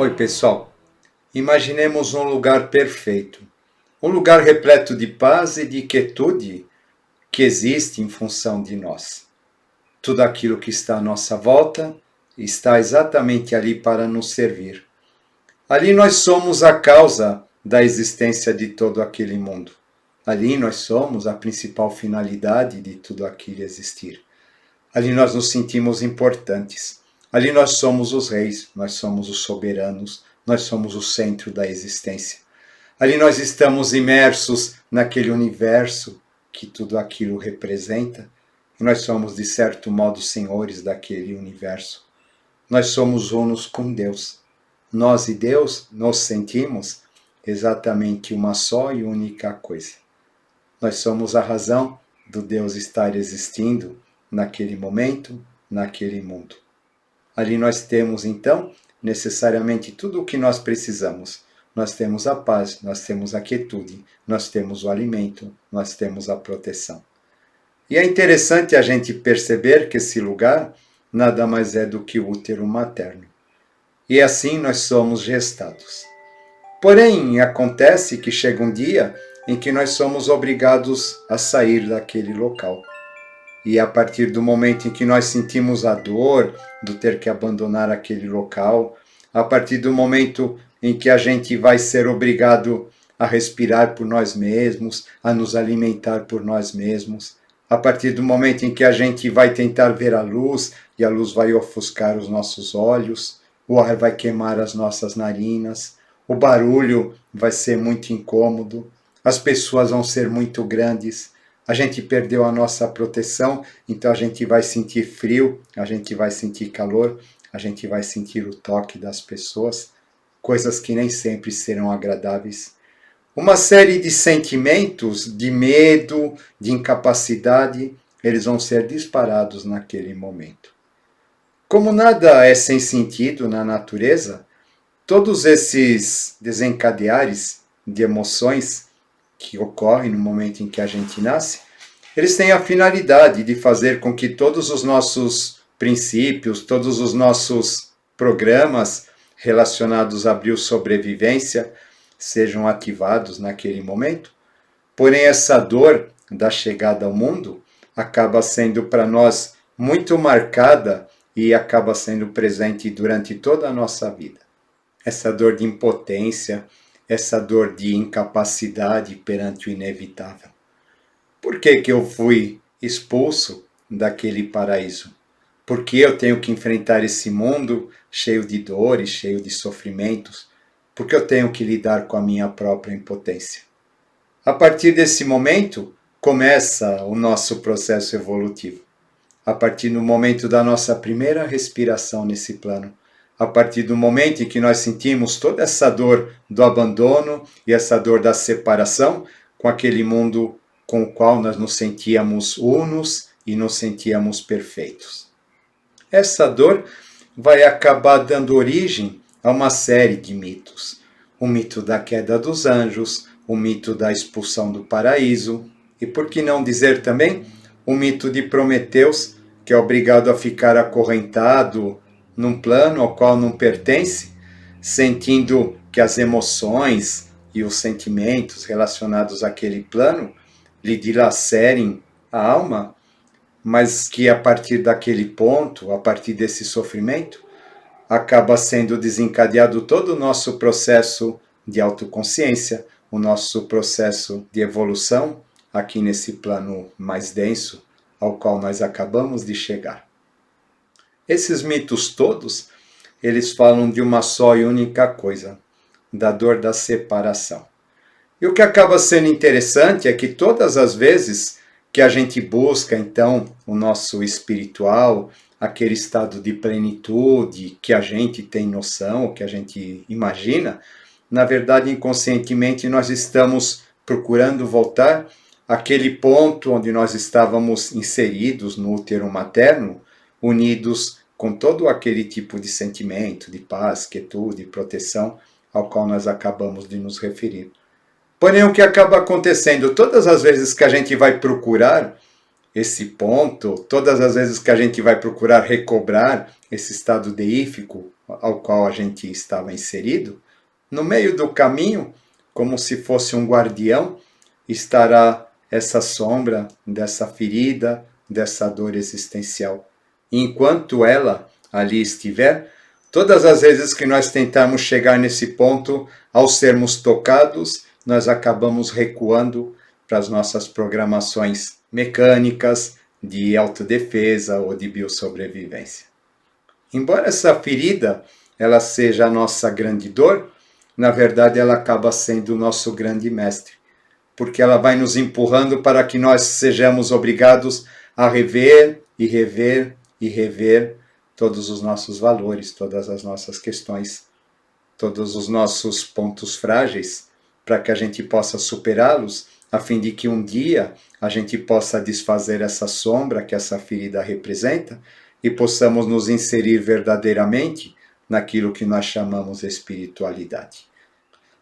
Oi, pessoal. Imaginemos um lugar perfeito, um lugar repleto de paz e de quietude que existe em função de nós. Tudo aquilo que está à nossa volta está exatamente ali para nos servir. Ali nós somos a causa da existência de todo aquele mundo. Ali nós somos a principal finalidade de tudo aquilo existir. Ali nós nos sentimos importantes. Ali nós somos os reis, nós somos os soberanos, nós somos o centro da existência. Ali nós estamos imersos naquele universo que tudo aquilo representa, e nós somos, de certo modo, senhores daquele universo. Nós somos unos com Deus. Nós e Deus nos sentimos exatamente uma só e única coisa. Nós somos a razão do Deus estar existindo naquele momento, naquele mundo. Ali nós temos, então, necessariamente tudo o que nós precisamos. Nós temos a paz, nós temos a quietude, nós temos o alimento, nós temos a proteção. E é interessante a gente perceber que esse lugar nada mais é do que o útero materno. E assim nós somos gestados. Porém, acontece que chega um dia em que nós somos obrigados a sair daquele local. E a partir do momento em que nós sentimos a dor do ter que abandonar aquele local, a partir do momento em que a gente vai ser obrigado a respirar por nós mesmos, a nos alimentar por nós mesmos, a partir do momento em que a gente vai tentar ver a luz e a luz vai ofuscar os nossos olhos, o ar vai queimar as nossas narinas, o barulho vai ser muito incômodo, as pessoas vão ser muito grandes, a gente perdeu a nossa proteção, então a gente vai sentir frio, a gente vai sentir calor, a gente vai sentir o toque das pessoas, coisas que nem sempre serão agradáveis. Uma série de sentimentos de medo, de incapacidade, eles vão ser disparados naquele momento. Como nada é sem sentido na natureza, todos esses desencadeares de emoções que ocorrem no momento em que a gente nasce, eles têm a finalidade de fazer com que todos os nossos princípios, todos os nossos programas relacionados à biosobrevivência sejam ativados naquele momento. Porém, essa dor da chegada ao mundo acaba sendo para nós muito marcada e acaba sendo presente durante toda a nossa vida. Essa dor de impotência, essa dor de incapacidade perante o inevitável. Por que eu fui expulso daquele paraíso? Por que eu tenho que enfrentar esse mundo cheio de dores, cheio de sofrimentos? Por que eu tenho que lidar com a minha própria impotência? A partir desse momento, começa o nosso processo evolutivo. A partir do momento da nossa primeira respiração nesse plano, a partir do momento em que nós sentimos toda essa dor do abandono e essa dor da separação com aquele mundo com o qual nós nos sentíamos unos e nos sentíamos perfeitos. Essa dor vai acabar dando origem a uma série de mitos. O mito da queda dos anjos, o mito da expulsão do paraíso, e por que não dizer também o mito de Prometeus, que é obrigado a ficar acorrentado num plano ao qual não pertence, sentindo que as emoções e os sentimentos relacionados àquele plano lhe dilacerem a alma, mas que a partir daquele ponto, a partir desse sofrimento, acaba sendo desencadeado todo o nosso processo de autoconsciência, o nosso processo de evolução aqui nesse plano mais denso ao qual nós acabamos de chegar. Esses mitos todos, eles falam de uma só e única coisa, da dor da separação. E o que acaba sendo interessante é que todas as vezes que a gente busca, então, o nosso espiritual, aquele estado de plenitude que a gente tem noção, que a gente imagina, na verdade, inconscientemente, nós estamos procurando voltar àquele ponto onde nós estávamos inseridos no útero materno, unidos com todo aquele tipo de sentimento, de paz, quietude, proteção, ao qual nós acabamos de nos referir. Porém, o que acaba acontecendo, todas as vezes que a gente vai procurar esse ponto, todas as vezes que a gente vai procurar recobrar esse estado deífico, ao qual a gente estava inserido, no meio do caminho, como se fosse um guardião, estará essa sombra dessa ferida, dessa dor existencial. E enquanto ela ali estiver, todas as vezes que nós tentarmos chegar nesse ponto, ao sermos tocados, nós acabamos recuando para as nossas programações mecânicas, de autodefesa ou de biossobrevivência. Embora essa ferida ela seja a nossa grande dor, na verdade ela acaba sendo o nosso grande mestre, porque ela vai nos empurrando para que nós sejamos obrigados a rever e rever e rever todos os nossos valores, todas as nossas questões, todos os nossos pontos frágeis, para que a gente possa superá-los, a fim de que um dia a gente possa desfazer essa sombra que essa ferida representa e possamos nos inserir verdadeiramente naquilo que nós chamamos de espiritualidade.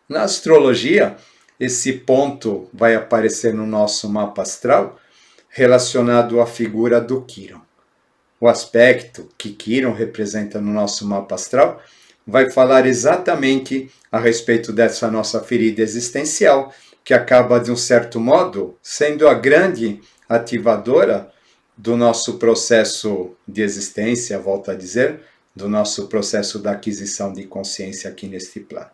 Na astrologia, esse ponto vai aparecer no nosso mapa astral relacionado à figura do Quiron. O aspecto que Quiron representa no nosso mapa astral vai falar exatamente a respeito dessa nossa ferida existencial, que acaba, de um certo modo, sendo a grande ativadora do nosso processo de existência, volto a dizer, do nosso processo da aquisição de consciência aqui neste plano.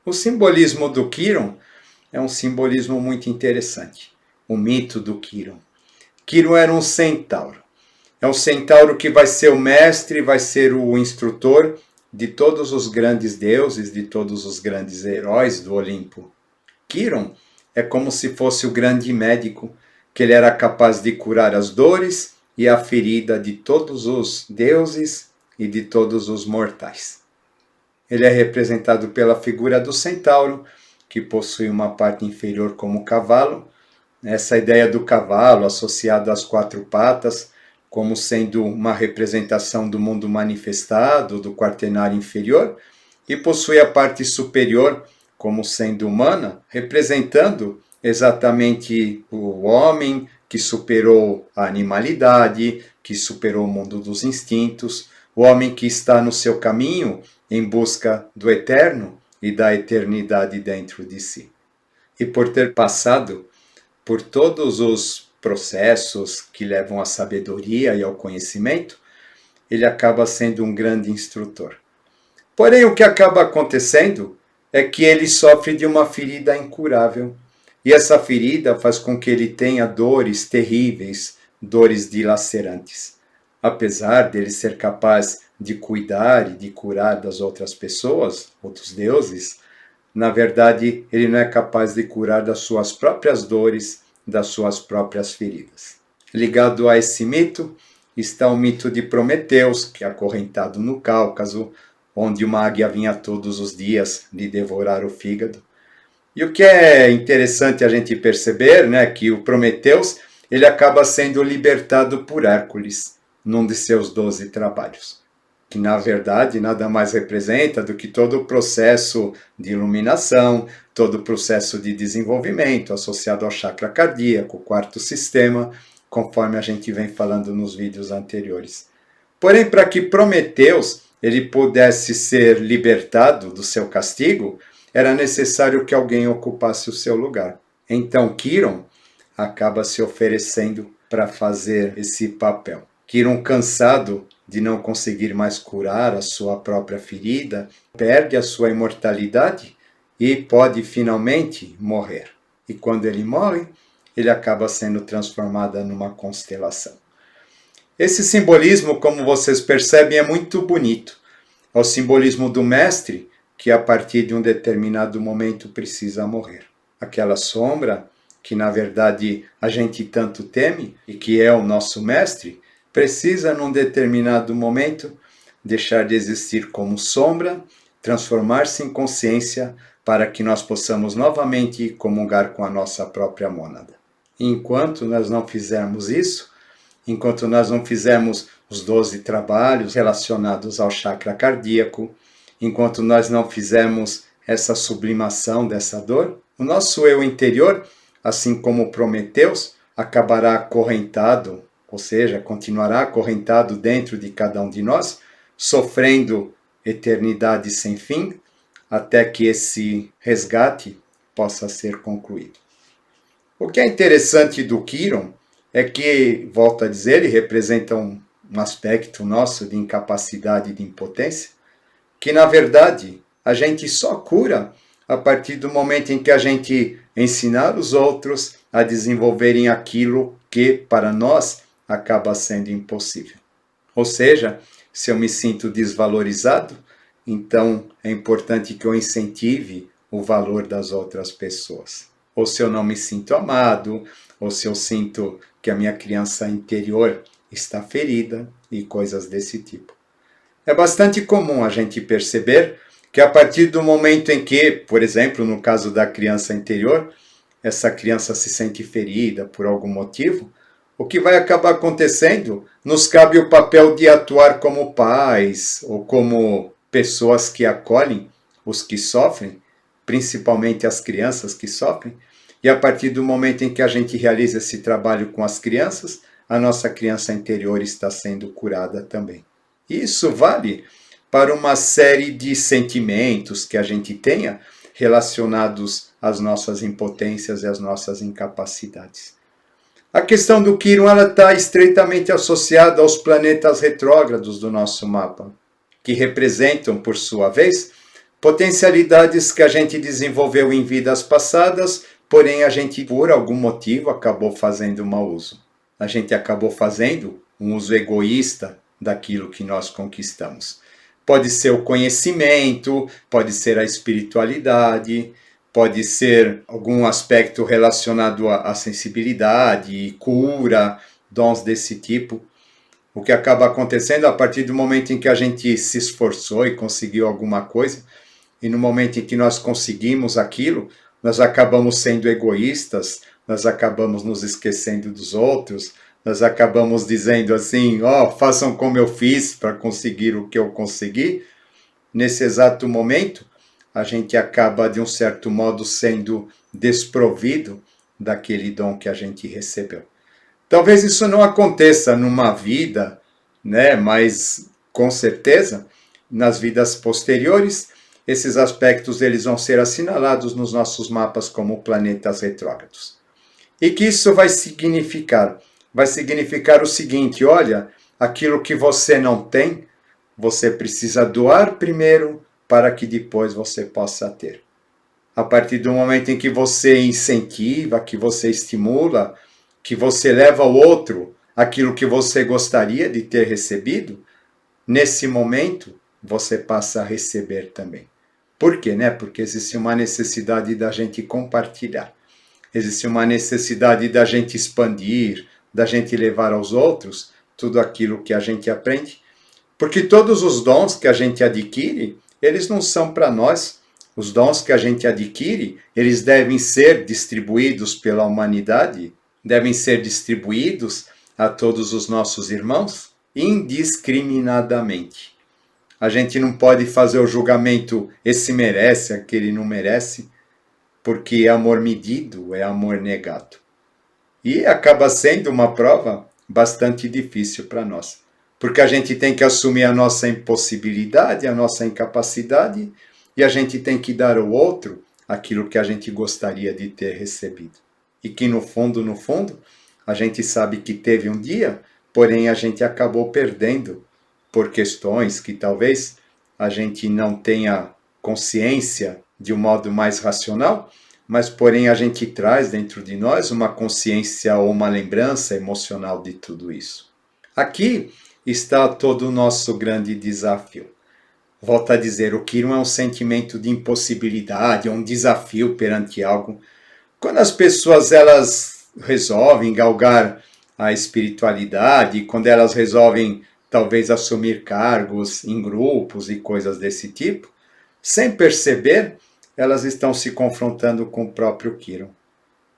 O simbolismo do Quiron é um simbolismo muito interessante, o mito do Quiron. Quiron era um centauro. É um centauro que vai ser o mestre, vai ser o instrutor de todos os grandes deuses, de todos os grandes heróis do Olimpo. Quiron é como se fosse o grande médico, que ele era capaz de curar as dores e a ferida de todos os deuses e de todos os mortais. Ele é representado pela figura do centauro, que possui uma parte inferior como cavalo. Essa ideia do cavalo associado às quatro patas, como sendo uma representação do mundo manifestado, do quaternário inferior, e possui a parte superior como sendo humana, representando exatamente o homem que superou a animalidade, que superou o mundo dos instintos, o homem que está no seu caminho em busca do eterno e da eternidade dentro de si. E por ter passado por todos os processos que levam à sabedoria e ao conhecimento, ele acaba sendo um grande instrutor. Porém, o que acaba acontecendo é que ele sofre de uma ferida incurável. E essa ferida faz com que ele tenha dores terríveis, dores dilacerantes. Apesar dele ser capaz de cuidar e de curar das outras pessoas, outros deuses, na verdade, ele não é capaz de curar das suas próprias dores, das suas próprias feridas. Ligado a esse mito está o mito de Prometeus, que é acorrentado no Cáucaso, onde uma águia vinha todos os dias lhe devorar o fígado. E o que é interessante a gente perceber, né, que o Prometeus ele acaba sendo libertado por Hércules, num de seus 12 trabalhos, que na verdade nada mais representa do que todo o processo de iluminação, todo o processo de desenvolvimento associado ao chakra cardíaco, o quarto sistema, conforme a gente vem falando nos vídeos anteriores. Porém, para que Prometeus ele pudesse ser libertado do seu castigo, era necessário que alguém ocupasse o seu lugar. Então Quiron acaba se oferecendo para fazer esse papel. Quiron, cansado de não conseguir mais curar a sua própria ferida, perde a sua imortalidade e pode finalmente morrer. E quando ele morre, ele acaba sendo transformado numa constelação. Esse simbolismo, como vocês percebem, é muito bonito. É o simbolismo do mestre que a partir de um determinado momento precisa morrer. Aquela sombra que na verdade a gente tanto teme e que é o nosso mestre, precisa num determinado momento deixar de existir como sombra, transformar-se em consciência para que nós possamos novamente comungar com a nossa própria mônada. Enquanto nós não fizermos isso, enquanto nós não fizermos os 12 trabalhos relacionados ao chakra cardíaco, enquanto nós não fizermos essa sublimação dessa dor, o nosso eu interior, assim como Prometeus, acabará acorrentado, ou seja, continuará acorrentado dentro de cada um de nós, sofrendo eternidade sem fim, até que esse resgate possa ser concluído. O que é interessante do Quiron é que, volto a dizer, ele representa um aspecto nosso de incapacidade e de impotência, que na verdade a gente só cura a partir do momento em que a gente ensinar os outros a desenvolverem aquilo que para nós acaba sendo impossível. Ou seja, se eu me sinto desvalorizado, então é importante que eu incentive o valor das outras pessoas. Ou se eu não me sinto amado, ou se eu sinto que a minha criança interior está ferida e coisas desse tipo. É bastante comum a gente perceber que a partir do momento em que, por exemplo, no caso da criança interior, essa criança se sente ferida por algum motivo, o que vai acabar acontecendo, nos cabe o papel de atuar como pais ou como pessoas que acolhem os que sofrem, principalmente as crianças que sofrem, e a partir do momento em que a gente realiza esse trabalho com as crianças, a nossa criança interior está sendo curada também. Isso vale para uma série de sentimentos que a gente tenha relacionados às nossas impotências e às nossas incapacidades. A questão do Quiron está estreitamente associada aos planetas retrógrados do nosso mapa, que representam, por sua vez, potencialidades que a gente desenvolveu em vidas passadas, porém a gente, por algum motivo, acabou fazendo mau uso. A gente acabou fazendo um uso egoísta daquilo que nós conquistamos. Pode ser o conhecimento, pode ser a espiritualidade, pode ser algum aspecto relacionado à sensibilidade, cura, dons desse tipo. O que acaba acontecendo a partir do momento em que a gente se esforçou e conseguiu alguma coisa, e no momento em que nós conseguimos aquilo, nós acabamos sendo egoístas, nós acabamos nos esquecendo dos outros, nós acabamos dizendo assim, façam como eu fiz para conseguir o que eu consegui. Nesse exato momento, a gente acaba, de um certo modo, sendo desprovido daquele dom que a gente recebeu. Talvez isso não aconteça numa vida, né? Mas, com certeza, nas vidas posteriores, esses aspectos eles vão ser assinalados nos nossos mapas como planetas retrógrados. E que isso vai significar? Vai significar o seguinte, olha, aquilo que você não tem, você precisa doar primeiro para que depois você possa ter. A partir do momento em que você incentiva, que você estimula, que você leva ao outro aquilo que você gostaria de ter recebido, nesse momento você passa a receber também. Por quê? Porque existe uma necessidade da gente compartilhar. Existe uma necessidade da gente expandir, da gente levar aos outros tudo aquilo que a gente aprende. Porque todos os dons que a gente adquire, eles não são para nós. Os dons que a gente adquire, eles devem ser distribuídos pela humanidade, devem ser distribuídos a todos os nossos irmãos indiscriminadamente. A gente não pode fazer o julgamento, esse merece, aquele não merece, porque amor medido é amor negado. E acaba sendo uma prova bastante difícil para nós, porque a gente tem que assumir a nossa impossibilidade, a nossa incapacidade, e a gente tem que dar ao outro aquilo que a gente gostaria de ter recebido. E que no fundo, a gente sabe que teve um dia, porém a gente acabou perdendo por questões que talvez a gente não tenha consciência de um modo mais racional, mas porém a gente traz dentro de nós uma consciência ou uma lembrança emocional de tudo isso. Aqui está todo o nosso grande desafio. Volto a dizer, o Quiron é um sentimento de impossibilidade, é um desafio perante algo. Quando as pessoas elas resolvem galgar a espiritualidade, quando elas resolvem talvez assumir cargos em grupos e coisas desse tipo, sem perceber, elas estão se confrontando com o próprio Quiron.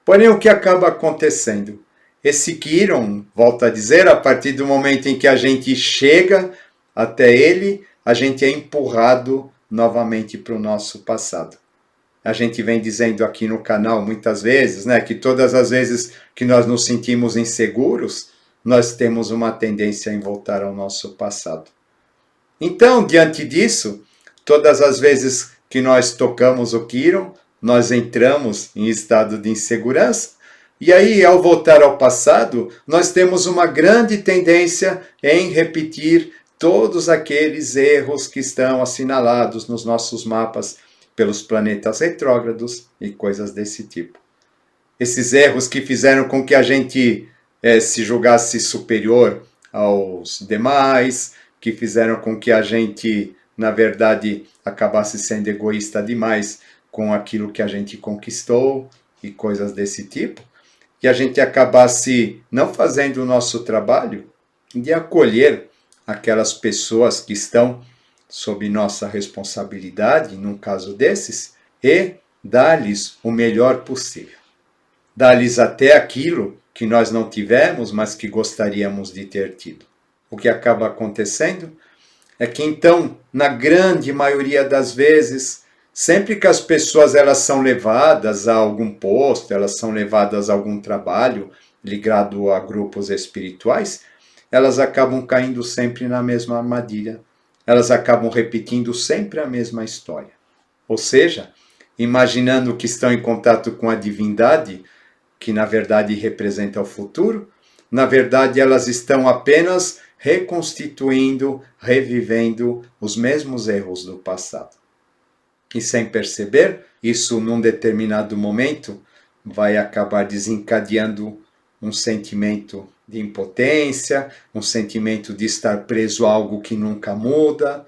Porém, o que acaba acontecendo? Esse Quiron, volto a dizer, a partir do momento em que a gente chega até ele, a gente é empurrado novamente para o nosso passado. A gente vem dizendo aqui no canal muitas vezes, né, que todas as vezes que nós nos sentimos inseguros, nós temos uma tendência em voltar ao nosso passado. Então, diante disso, todas as vezes que nós tocamos o Kiron, nós entramos em estado de insegurança. E aí, ao voltar ao passado, nós temos uma grande tendência em repetir todos aqueles erros que estão assinalados nos nossos mapas pelos planetas retrógrados e coisas desse tipo. Esses erros que fizeram com que a gente se julgasse superior aos demais, que fizeram com que a gente, na verdade, acabasse sendo egoísta demais com aquilo que a gente conquistou e coisas desse tipo, que a gente acabasse não fazendo o nosso trabalho de acolher aquelas pessoas que estão sob nossa responsabilidade, num caso desses, e dar-lhes o melhor possível. Dar-lhes até aquilo que nós não tivemos, mas que gostaríamos de ter tido. O que acaba acontecendo é que, então, na grande maioria das vezes, sempre que as pessoas elas são levadas a algum posto, elas são levadas a algum trabalho ligado a grupos espirituais, elas acabam caindo sempre na mesma armadilha. Elas acabam repetindo sempre a mesma história. Ou seja, imaginando que estão em contato com a divindade, que na verdade representa o futuro, na verdade elas estão apenas reconstituindo, revivendo os mesmos erros do passado. E sem perceber, isso num determinado momento vai acabar desencadeando um sentimento de impotência, um sentimento de estar preso a algo que nunca muda,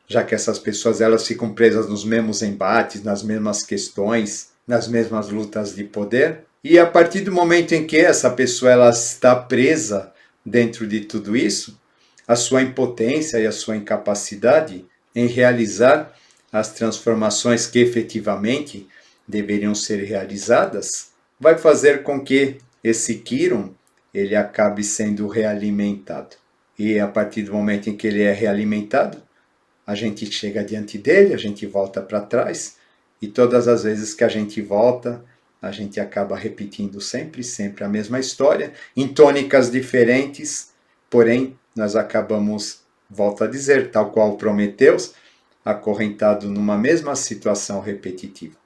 já que essas pessoas elas ficam presas nos mesmos embates, nas mesmas questões, nas mesmas lutas de poder. E a partir do momento em que essa pessoa ela está presa dentro de tudo isso, a sua impotência e a sua incapacidade em realizar as transformações que efetivamente deveriam ser realizadas, vai fazer com que esse Kiron ele acabe sendo realimentado. E a partir do momento em que ele é realimentado, a gente chega diante dele, a gente volta para trás, e todas as vezes que a gente volta, a gente acaba repetindo sempre a mesma história, em tônicas diferentes, porém, nós acabamos, volto a dizer, tal qual Prometeus, acorrentado numa mesma situação repetitiva.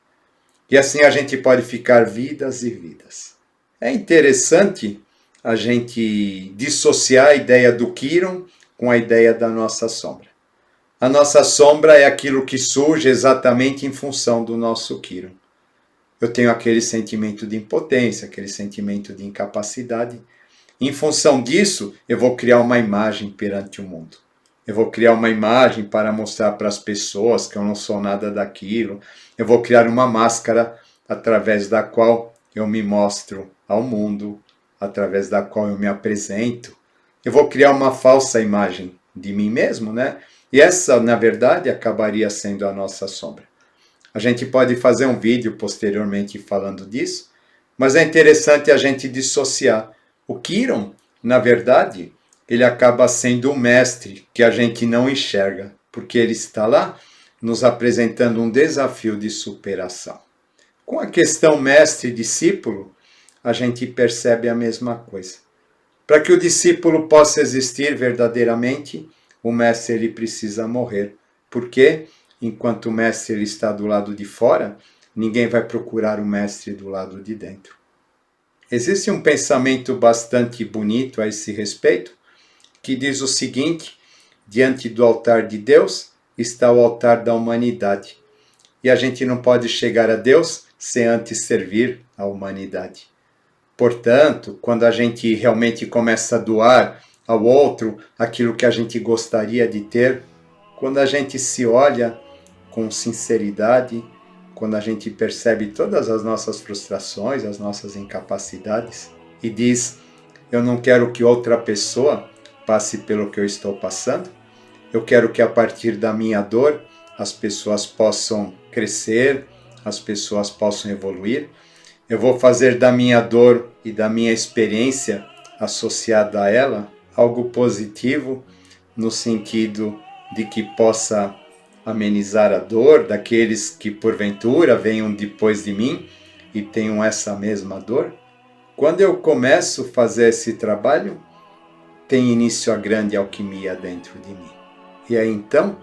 E assim a gente pode ficar vidas e vidas. É interessante a gente dissociar a ideia do Kiron com a ideia da nossa sombra. A nossa sombra é aquilo que surge exatamente em função do nosso Kiron. Eu tenho aquele sentimento de impotência, aquele sentimento de incapacidade. Em função disso, eu vou criar uma imagem perante o mundo. Eu vou criar uma imagem para mostrar para as pessoas que eu não sou nada daquilo. Eu vou criar uma máscara através da qual eu me mostro ao mundo, através da qual eu me apresento. Eu vou criar uma falsa imagem de mim mesmo, né? E essa, na verdade, acabaria sendo a nossa sombra. A gente pode fazer um vídeo posteriormente falando disso, mas é interessante a gente dissociar. O Kiron, na verdade, ele acaba sendo um mestre que a gente não enxerga, porque ele está lá nos apresentando um desafio de superação. Com a questão mestre-discípulo, a gente percebe a mesma coisa. Para que o discípulo possa existir verdadeiramente, o mestre ele precisa morrer. Porque, enquanto o mestre ele está do lado de fora, ninguém vai procurar o mestre do lado de dentro. Existe um pensamento bastante bonito a esse respeito, que diz o seguinte: diante do altar de Deus está o altar da humanidade. E a gente não pode chegar a Deus sem antes servir a humanidade. Portanto, quando a gente realmente começa a doar ao outro aquilo que a gente gostaria de ter, quando a gente se olha com sinceridade, quando a gente percebe todas as nossas frustrações, as nossas incapacidades, e diz: eu não quero que outra pessoa passe pelo que eu estou passando, eu quero que a partir da minha dor as pessoas possam crescer, as pessoas possam evoluir. Eu vou fazer da minha dor e da minha experiência associada a ela algo positivo, no sentido de que possa amenizar a dor daqueles que porventura venham depois de mim e tenham essa mesma dor. Quando eu começo a fazer esse trabalho, tem início a grande alquimia dentro de mim. E aí então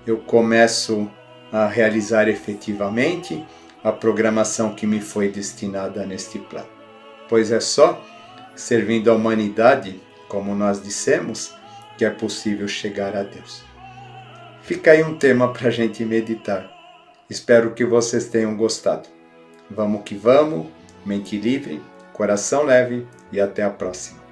eu começo a realizar efetivamente a programação que me foi destinada neste plano. Pois é só servindo a humanidade, como nós dissemos, que é possível chegar a Deus. Fica aí um tema para a gente meditar. Espero que vocês tenham gostado. Vamos que vamos, mente livre, coração leve e até a próxima.